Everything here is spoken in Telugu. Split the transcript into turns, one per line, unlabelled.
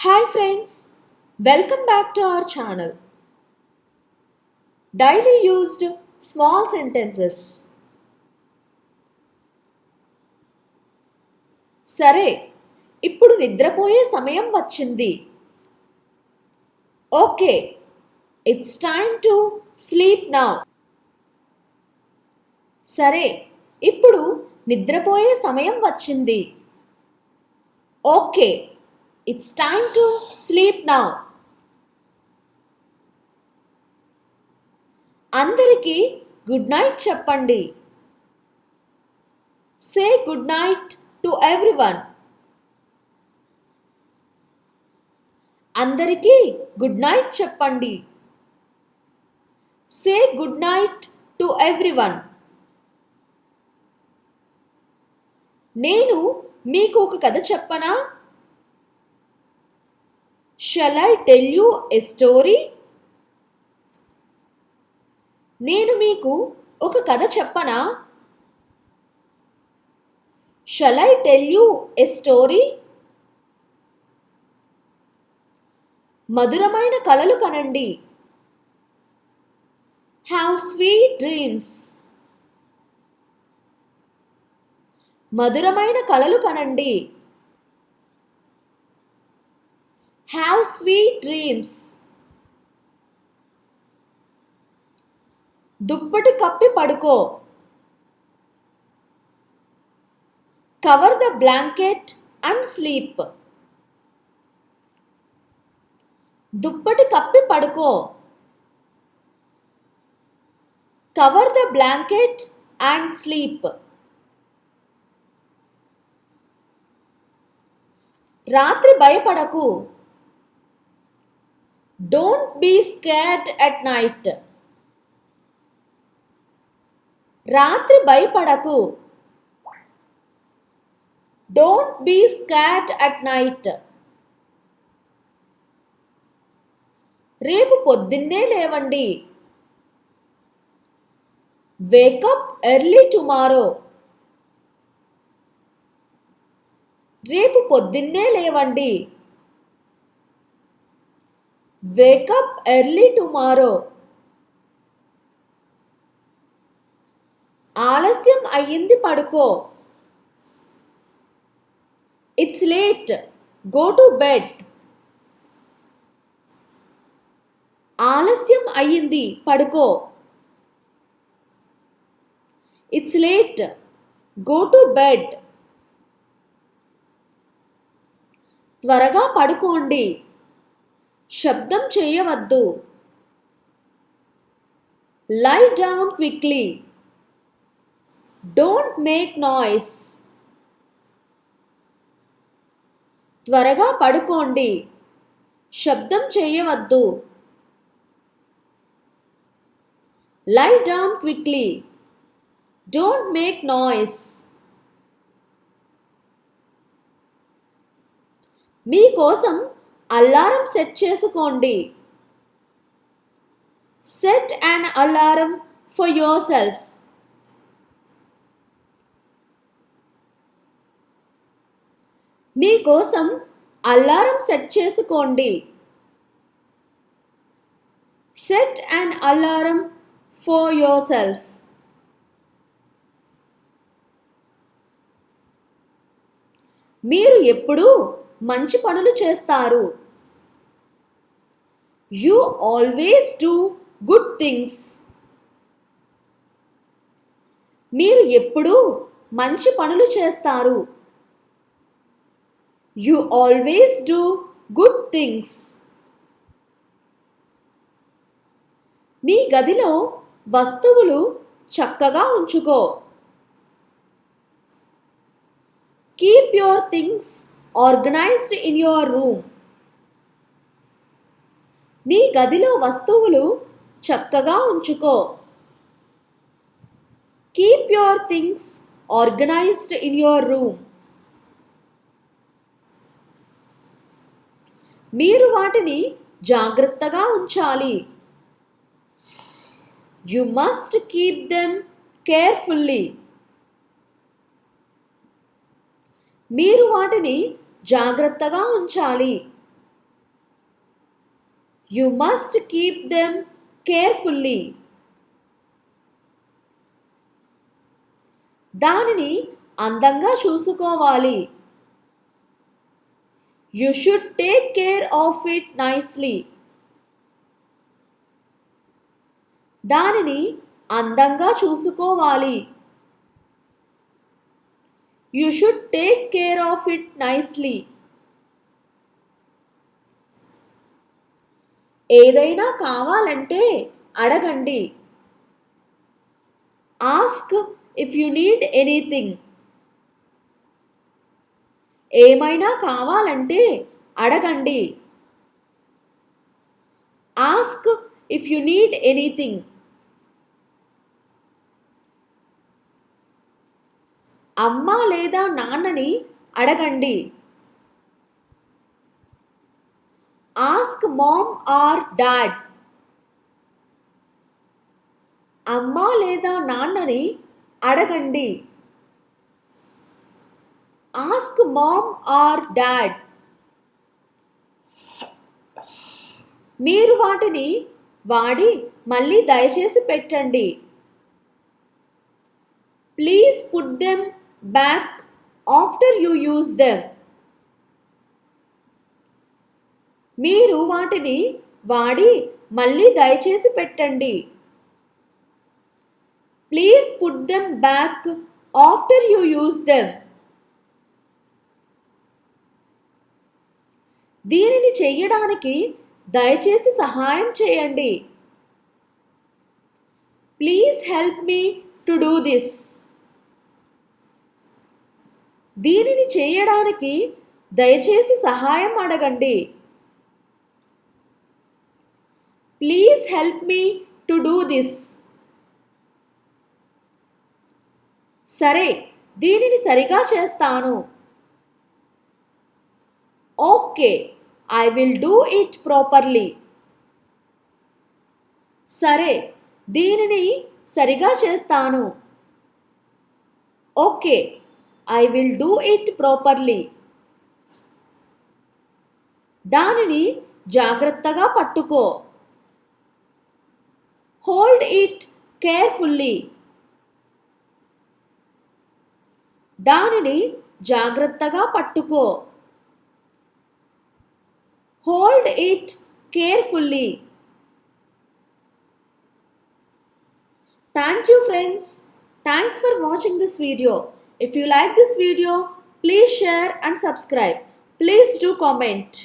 Hi friends, welcome back to our channel. Daily used small sentences. సరే, ఇప్పుడు నిద్రపోయే సమయం వచ్చింది. Okay, it's time to sleep now. సరే, ఇప్పుడు నిద్రపోయే సమయం వచ్చింది. Okay, it's time to sleep now. అందరికీ గుడ్ నైట్ చెప్పండి. Say good night to everyone. అందరికీ గుడ్ నైట్ చెప్పండి. Say good night to everyone. నేను మీకు ఒక కథ చెప్పనా? Shall I tell you a story? నేను మీకు ఒక కథ చెప్పనా? Shall I tell you a story? మధురమైన కలలు కనండి. Have sweet dreams. మధురమైన కలలు కనండి. Have sweet dreams. దుప్పటి కప్పి పడుకో. Cover the blanket and sleep. దుప్పటి కప్పి పడుకో. Cover the blanket and sleep. రాత్రి భయపడకు. Don't be scared at night. రాత్రి భయపడకు. Don't be scared at night. రేపు పొద్దున్నే లేవండి. Wake up early tomorrow. రేపు పొద్దున్నే లేవండి. Wake up early tomorrow. ఆలస్యం అయ్యింది, పడుకో. It's late, go to bed. ఆలస్యం అయ్యింది, పడుకో. It's late, go to bed. త్వరగా పడుకోండి. శబ్దం చేయవద్దు. Lie down quickly. Don't make noise. త్వరగా పడుకోండి. శబ్దం చేయవద్దు. Lie down quickly. Don't make noise. మీకోసం అలారం సెట్ చేసుకోండి. Set an alarm for your self. మీకోసం అలారం సెట్ చేసుకోండి. Set an alarm for your self. మీరు ఎప్పుడూ మంచి పనులు చేస్తారు. You always do good things. మీరు ఎప్పుడూ మంచి పనులు చేస్తారు. You always do good things. నీ గదిలో వస్తువులు చక్కగా ఉంచుకో. Keep your things organised in your room. నీ గదిలో వస్తువులు చక్కగా ఉంచుకో. Keep your things organised in your room. మీరు వాటిని జాగ్రత్తగా ఉంచాలి. You must keep them carefully. మీరు వాటిని జాగ్రత్తగా ఉంచాలి. You must keep them carefully. దానిని అందంగా చూసుకోవాలి. You should take care of it nicely. దానిని అందంగా చూసుకోవాలి. You should take care of it nicely. ఏదైనా కావాలంటే అడగండి. Ask if you need anything. ఏమైనా కావాలంటే అడగండి. Ask if you need anything. అమ్మ లేదా నాన్నని అడగండి. Ask mom or dad. అమ్మ లేదా నాన్నని అడగండి. Ask mom or dad. మీరు వాటిని వాడి మళ్ళీ దయచేసి పెట్టండి. Please put them back after you use them. మీరు వాటిని వాడి మళ్ళీ దయచేసి పెట్టండి. Please put them back after you use them. దీనిని చెయ్యడానికి దయచేసి సహాయం చేయండి. Please help me to do this. దీనిని చేయడానికి దయచేసి సహాయం అడగండి. Please help me to do this. సరే, దీనిని సరిగా చేస్తాను. Okay, I will do it properly. సరే, దీనిని సరిగా చేస్తాను. Okay, I will do it properly. దానిని జాగ్రత్తగా పట్టుకో. Hold it carefully. దానిని జాగ్రత్తగా పట్టుకో. Hold it carefully. Thank you friends. Thanks for watching this video. If you like this video, please share and subscribe. Please do comment.